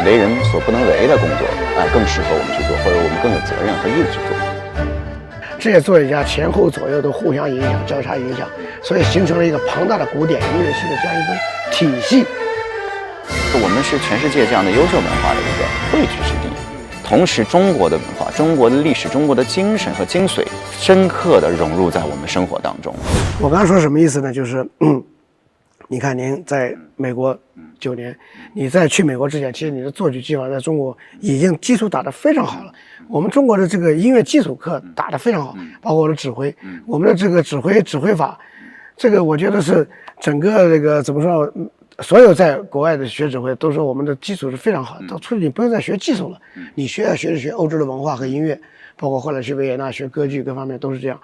为人所不能为的工作，更适合我们去做，或者我们更有责任和义务去做。这些作曲家前后左右都互相影响、交叉影响，所以形成了一个庞大的古典音乐系的这样一种体系。我们是全世界这样的优秀文化的一个汇聚之地，同时中国的文化、中国的历史、中国的精神和精髓，深刻地融入在我们生活当中。我刚才说什么意思呢？就是你看您在美国9年，你在去美国之前，其实你的作曲基本上在中国已经基础打得非常好了。我们中国的这个音乐基础课打得非常好，包括我的指挥，我们的这个指挥法，这个我觉得是整个这个怎么说，所有在国外的学指挥都说我们的基础是非常好的，到出去你不用再学技术了，你学的学欧洲的文化和音乐，包括后来去维也纳学歌剧各方面都是这样。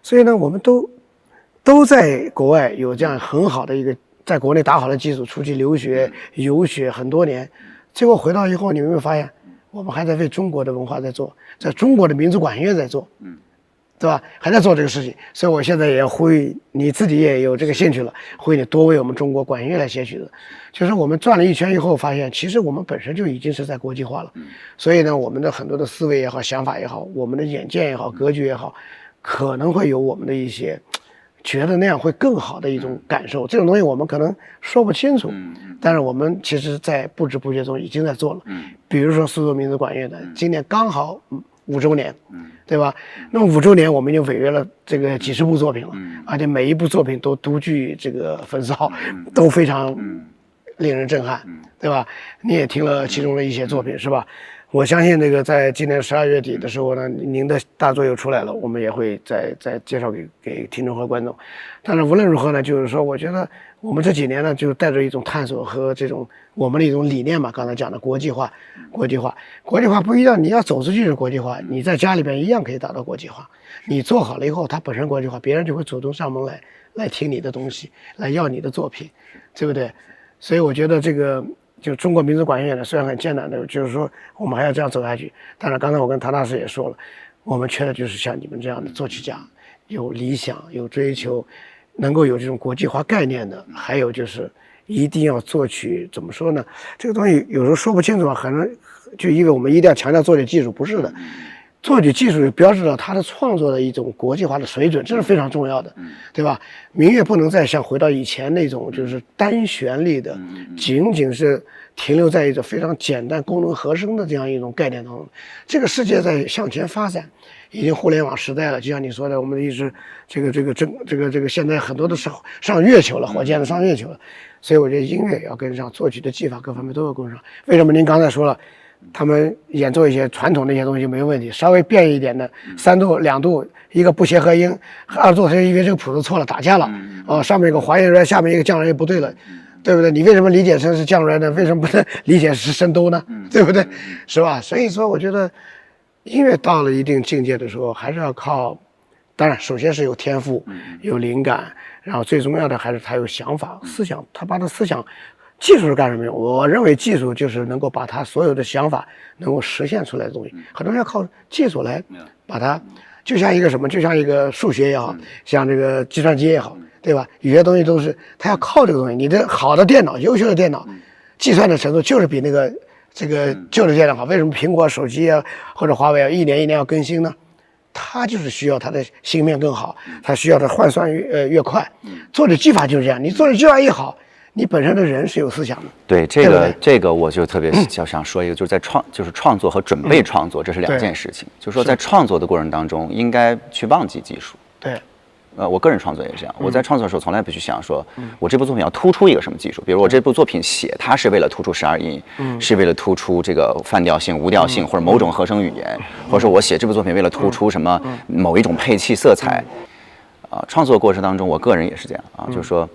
所以呢，我们都在国外有这样很好的一个，在国内打好了基础，出去留学游学很多年，结果回到以后，你有没有发现，我们还在为中国的文化在做，在中国的民族管乐在做，对吧？还在做这个事情。所以我现在也要呼吁你自己也有这个兴趣了，呼吁你多为我们中国管乐来写曲子。就是我们转了一圈以后，发现其实我们本身就已经是在国际化了。所以呢，我们的很多的思维也好，想法也好，我们的眼界也好，格局也好，可能会有我们的一些觉得那样会更好的一种感受。这种东西我们可能说不清楚，但是我们其实在不知不觉中已经在做了。比如说苏州民族管乐的今年刚好5周年，对吧？那么5周年我们已经违约了这个几十部作品了，而且每一部作品都独具这个粉丝号，都非常令人震撼，对吧？你也听了其中的一些作品，是吧？我相信这个在今年12月底的时候呢，您的大作又出来了，我们也会再介绍给听众和观众。但是无论如何呢，就是说，我觉得我们这几年呢，就带着一种探索和这种我们的一种理念嘛，刚才讲的国际化不一样，你要走出去是国际化，你在家里边一样可以达到国际化。你做好了以后，它本身国际化，别人就会主动上门来听你的东西，来要你的作品，对不对？所以我觉得这个。就中国民族管乐呢，虽然很艰难的，就是说我们还要这样走下去。但是刚才我跟唐大师也说了，我们缺的就是像你们这样的作曲家，有理想、有追求，能够有这种国际化概念的。还有就是一定要作曲，怎么说呢？这个东西有时候说不清楚，可能就因为我们一定要强调作曲技术，不是的。作曲技术标志着他的创作的一种国际化的水准，这是非常重要的，对吧？民乐不能再像回到以前那种就是单旋律的，仅仅是停留在一种非常简单功能和声的这样一种概念当中。这个世界在向前发展，已经互联网时代了，就像你说的，我们一直这个现在很多都上月球了，火箭都上月球了，所以我觉得音乐也要跟上，作曲的技法各方面都要跟上。为什么您刚才说了？他们演奏一些传统的一些东西没有问题，稍微变一点的3度2度，一个不协和音，2度他就因为这个谱子错了打架了，上面一个滑音来，下面一个降来不对了，对不对？你为什么理解成是降来呢？为什么不能理解是升兜呢？对不对？是吧？所以说，我觉得音乐到了一定境界的时候，还是要靠，当然首先是有天赋，有灵感，然后最重要的还是他有想法、思想，他把他思想。技术是干什么用？我认为技术就是能够把他所有的想法能够实现出来的东西，很多人要靠技术来把它，就像一个什么，就像一个数学也好，像这个计算机也好，对吧？有些东西都是他要靠这个东西。你的好的电脑、优秀的电脑，计算的程度就是比那个这个旧的电脑好。为什么苹果手机啊或者华为一年要更新呢？它就是需要它的芯片更好，它需要的换算越快。做的技法就是这样，你做的技法一好。你本身的人是有思想的，对这个我就特别想说一个，就是在创作和准备创作，这是2件事情。就是说在创作的过程当中，应该去忘记技术。对，我个人创作也是这样。我在创作的时候从来不去想说，我这部作品要突出一个什么技术。比如我这部作品写它是为了突出12音，是为了突出这个泛调性、无调性或者某种和声语言，或者说我写这部作品为了突出什么某一种配器色彩。创作过程当中，我个人也是这样啊，就是说。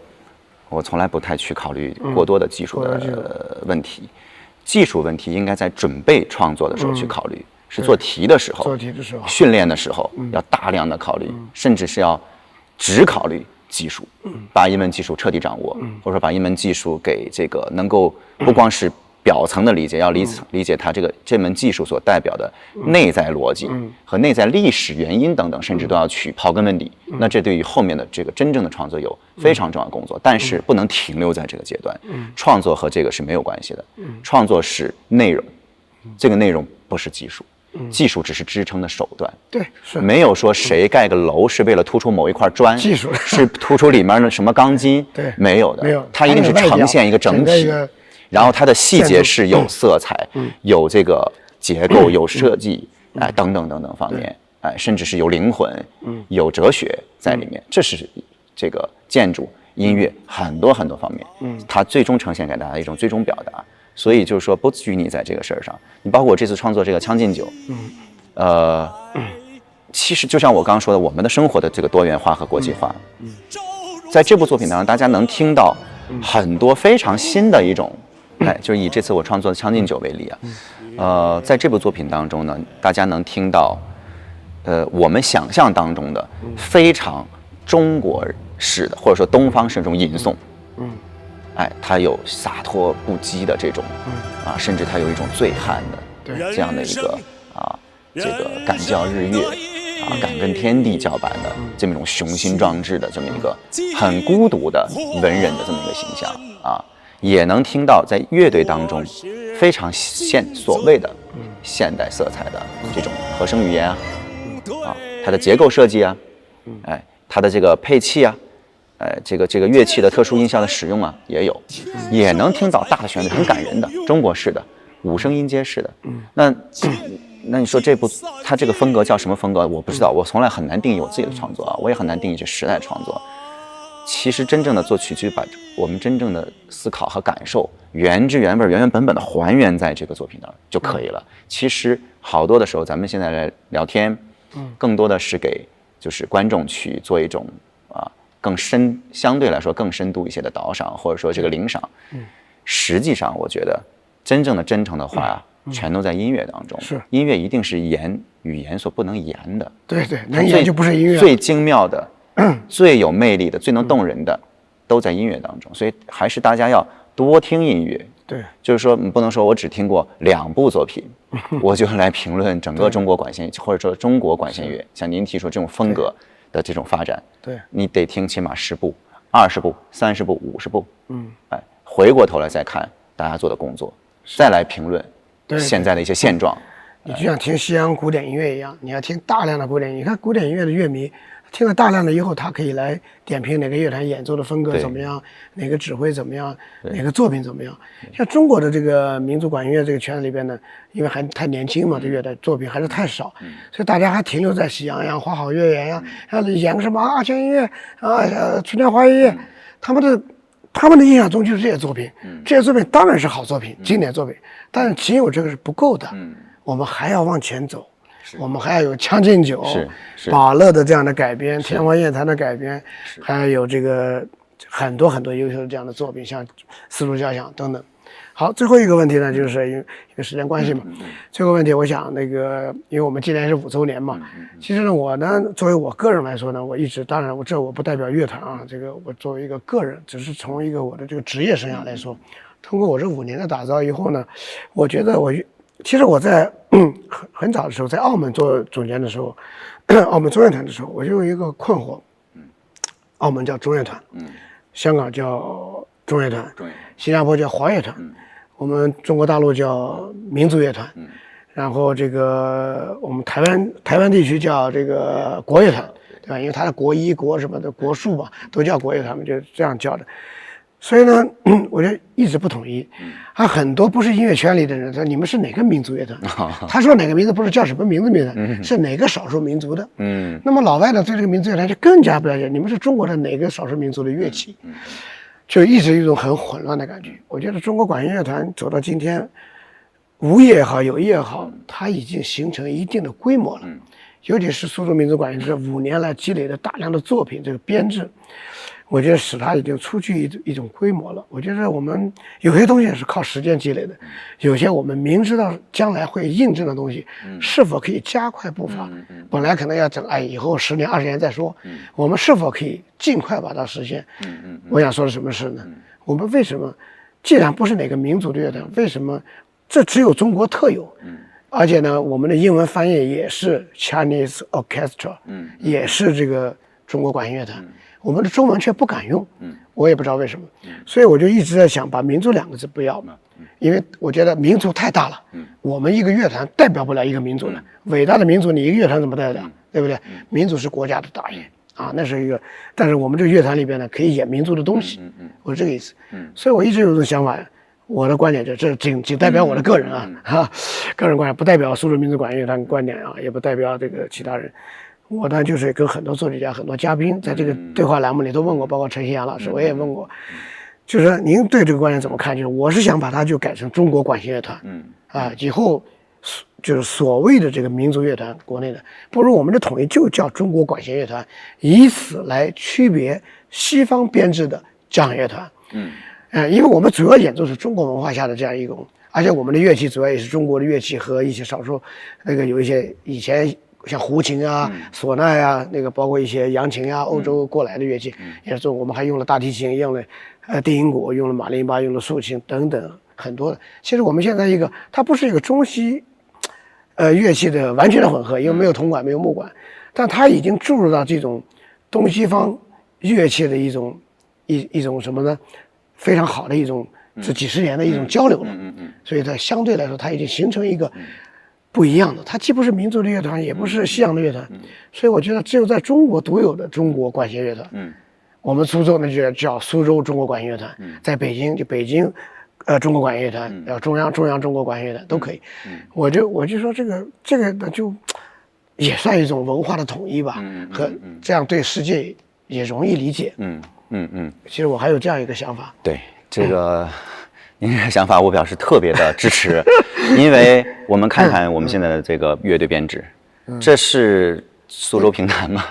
我从来不太去考虑过多的技术的问题，技术问题应该在准备创作的时候去考虑，是做题的时候、训练的时候要大量的考虑，甚至是要只考虑技术，把一门技术彻底掌握，或者说把一门技术给这个能够不光是表层的理解，要理解它这门技术所代表的内在逻辑和内在历史原因等等，甚至都要去刨根问底。那这对于后面的这个真正的创作有非常重要的工作，但是不能停留在这个阶段。创作和这个是没有关系的，创作是内容，这个内容不是技术。技术只是支撑的手段，对，是没有说谁盖个楼是为了突出某一块砖，技术是突出里面的什么钢筋，对，没有的，没有，它一定是呈现一个整体，然后它的细节是有色彩，有这个结构，有设计，哎，等等等等方面，哎，甚至是有灵魂，有哲学在里面，这是这个建筑、音乐很多很多方面，它最终呈现给大家一种最终表达。所以就是说，不拘泥在这个事儿上。你包括我这次创作这个《将进酒》，其实就像我刚刚说的，我们的生活的这个多元化和国际化，在这部作品当中，大家能听到很多非常新的一种，哎，就以这次我创作的《将进酒》为例啊，在这部作品当中呢，大家能听到，我们想象当中的非常中国式的，或者说东方式这种吟诵，哎，它有洒脱不羁的这种，甚至它有一种醉汉的这样的一个这个敢叫日月敢跟天地叫板的这么一种雄心壮志的这么一个很孤独的文人的这么一个形象也能听到在乐队当中非常所谓的现代色彩的这种和声语言它的结构设计哎，它的这个配器这个乐器的特殊音效的使用也有，也能听到大的旋律，很感人的中国式的五声音阶式的。那你说它这个风格叫什么风格？我不知道，我从来很难定义我自己的创作我也很难定义这时代创作。其实真正的作曲就把我们真正的思考和感受原汁原味、原原本本的还原在这个作品当中就可以了。其实好多的时候，咱们现在来聊天，更多的是给就是观众去做一种相对来说更深度一些的导赏，或者说这个领赏。实际上我觉得真正的真诚的话全都在音乐当中。是，音乐一定是语言所不能言的。对，能言就不是音乐。最精妙的、最有魅力的、最能动人的，都在音乐当中。所以还是大家要多听音乐。对，就是说你不能说我只听过2部作品，我就来评论整个中国管弦或者说中国管弦乐。像您提出这种风格的这种发展，对，你得听起码10部、20部、30部、50部，回过头来再看大家做的工作，再来评论现在的一些现状。你就像听西洋古典音乐一样，你要听大量的古典，你看古典音乐的乐迷听了大量的以后，他可以来点评哪个乐团演奏的风格怎么样，哪个指挥怎么样，哪个作品怎么样。像中国的这个民族管弦乐这个圈子里边呢，因为还太年轻嘛，这乐的作品还是太少，所以大家还停留在喜羊羊、花好月圆呀，演个什么阿泉音乐春天花月夜，他们的印象中就是这些作品，这些作品当然是好作品、经典作品，但是仅有这个是不够的，我们还要往前走。我们还要有《将进酒》、宝乐的这样的改编，天方夜谭的改编，还有这个很多很多优秀的这样的作品，像丝竹交响等等。好，最后一个问题呢，就是因为时间关系嘛，最后问题我想因为我们今年是5周年嘛，其实呢，我呢作为我个人来说呢，我一直当然我不代表乐团这个我作为一个个人，只是从一个我的这个职业生涯来说，通过我这5年的打造以后呢，我觉得其实我在很早的时候，在澳门做总监的时候，澳门中乐团的时候，我就有一个困惑。澳门叫中乐团，香港叫中乐团，新加坡叫华乐团，我们中国大陆叫民族乐团，然后这个我们台湾地区叫这个国乐团，对吧？因为它的国一、国什么的国术嘛，都叫国乐团，就这样叫的。所以呢，我就一直不统一。很多不是音乐圈里的人说你们是哪个民族乐团？他说哪个民族不是叫什么名字乐团，是哪个少数民族的。那么老外呢对这个民族乐团就更加不了解，你们是中国的哪个少数民族的乐器？就一直有一种很混乱的感觉。我觉得中国管弦乐团走到今天，无业也好，有业也好，它已经形成一定的规模了。尤其是苏州民族管弦这5年来积累的大量的作品，这个编制。我觉得使它已经出具一种规模了。我觉得我们有些东西是靠时间积累的，有些我们明知道将来会印证的东西，是否可以加快步伐？本来可能要等以后10年、20年再说，我们是否可以尽快把它实现？我想说的什么事呢？我们为什么既然不是哪个民族的乐团，为什么这只有中国特有？而且呢，我们的英文翻译也是 Chinese Orchestra，也是这个中国管弦乐团，我们的中文却不敢用，我也不知道为什么，所以我就一直在想把民族两个字不要，因为我觉得民族太大了，我们一个乐团代表不了一个民族的，伟大的民族你一个乐团怎么代表，对不对？民族是国家的大业啊，那是一个，但是我们这个乐团里边呢，可以演民族的东西，我是这个意思，所以我一直有这种想法。我的观点这仅代表我的个人个人观点，不代表苏州民族管弦乐团观点啊，也不代表这个其他人。我呢就是跟很多作曲家、很多嘉宾在这个对话栏目里都问过，包括陈锡阳老师，我也问过，就是说您对这个观点怎么看？就是我是想把它就改成中国管弦乐团，以后就是所谓的这个民族乐团，国内的不如我们的统一就叫中国管弦乐团，以此来区别西方编制的交响乐团，因为我们主要演奏是中国文化下的这样一种，而且我们的乐器主要也是中国的乐器和一些少数那个有一些以前像胡琴啊、唢呐呀，那个包括一些扬琴啊，欧洲过来的乐器也是中国。我们还用了大提琴，用了定音鼓，用了马林巴，用了竖琴等等很多的。其实我们现在它不是一个中西乐器的完全的混合，因为没有铜管，没有木管，但它已经注入到这种东西方乐器的一种什么呢？非常好的一种这几十年的一种交流了，所以它相对来说它已经形成一个不一样的，它既不是民族的乐团，也不是西洋的乐团，所以我觉得只有在中国独有的中国管弦乐团，我们苏州呢就叫苏州中国管弦乐团，在北京就北京中国管弦乐团，中央中国管弦乐团都可以，我就说这个呢就也算一种文化的统一吧，和这样对世界也容易理解，其实我还有这样一个想法。对这个，您这个想法我表示特别的支持，因为我们看看我们现在的这个乐队编制，这是苏州评弹嘛，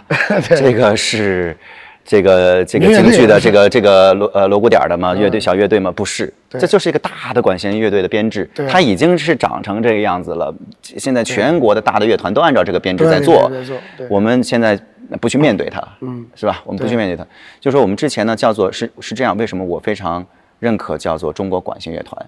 这个是这个京剧的这个锣鼓点的嘛，小乐队嘛，不是，这就是一个大的管弦乐队的编制，它已经是长成这个样子了。现在全国的大的乐团都按照这个编制在做，我们现在不去面对它，是吧？我们不去面对它，就是说我们之前呢叫做是这样。为什么我非常认可叫做中国管弦乐团？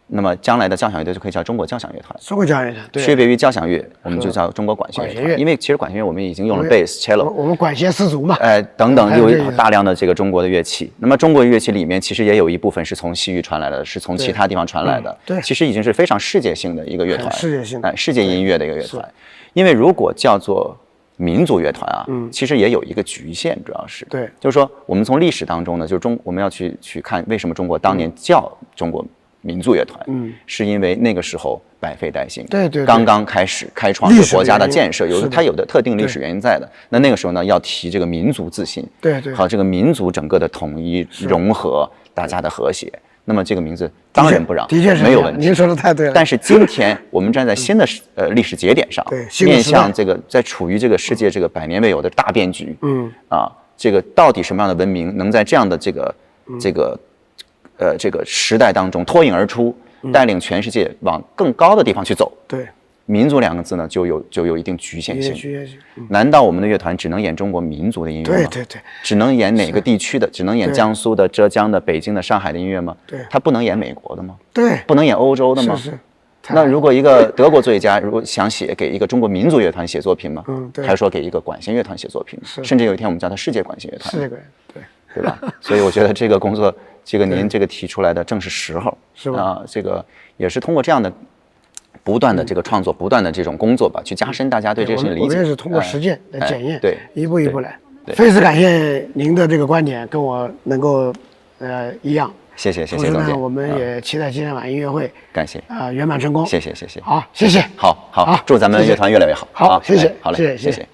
那么将来的交响乐队就可以叫中国交响乐团。中国交响乐团，区别于交响乐，我们就叫中国管弦乐团。因为其实管弦乐我们已经用了贝斯、cello， 我们管弦四足嘛，等等，有大量的这个中国的乐器。那么中国乐器里面其实也有一部分是从西域传来的，是从其他地方传来的。对，其实已经是非常世界性的一个乐团，世界性的，世界音乐的一个乐团。因为如果叫做民族乐团啊，其实也有一个局限，主要是对，就是说我们从历史当中呢，就是我们要去看为什么中国当年叫中国民族乐团，是因为那个时候百废待兴，对，刚刚开始开创国家的建设，它有的特定历史原因在的。那个时候呢，要提这个民族自信，对，和这个民族整个的统一融合，大家的和谐。那么这个名字当仁不让，的确是没有问题。您说的太对了。但是今天我们站在新的历史节点上，面向这个在处于这个世界这个百年未有的大变局，这个到底什么样的文明能在这样的这个时代当中脱颖而出，带领全世界往更高的地方去走？对。民族两个字呢，就有一定局限性。难道我们的乐团只能演中国民族的音乐吗？对，只能演哪个地区的？只能演江苏的、浙江的、北京的、上海的音乐吗？对，它不能演美国的吗？对，不能演欧洲的吗？是。那如果一个德国作曲家如果想给一个中国民族乐团写作品吗？还是说给一个管弦乐团写作品？甚至有一天我们叫它世界管弦乐团。世界管，对吧？所以我觉得这个工作，您这个提出来的正是时候，是吧？这个也是通过这样的不断的这个创作，不断的这种工作吧，去加深大家对这个事情理解。我们也是通过实践来检验，对，一步一步来。非常感谢您的这个观点跟我能够一样。谢谢总监。我们也期待今天晚音乐会，感谢圆满成功。谢谢。好，谢谢。好，祝咱们乐团越来越好。好，谢谢。好嘞，谢谢。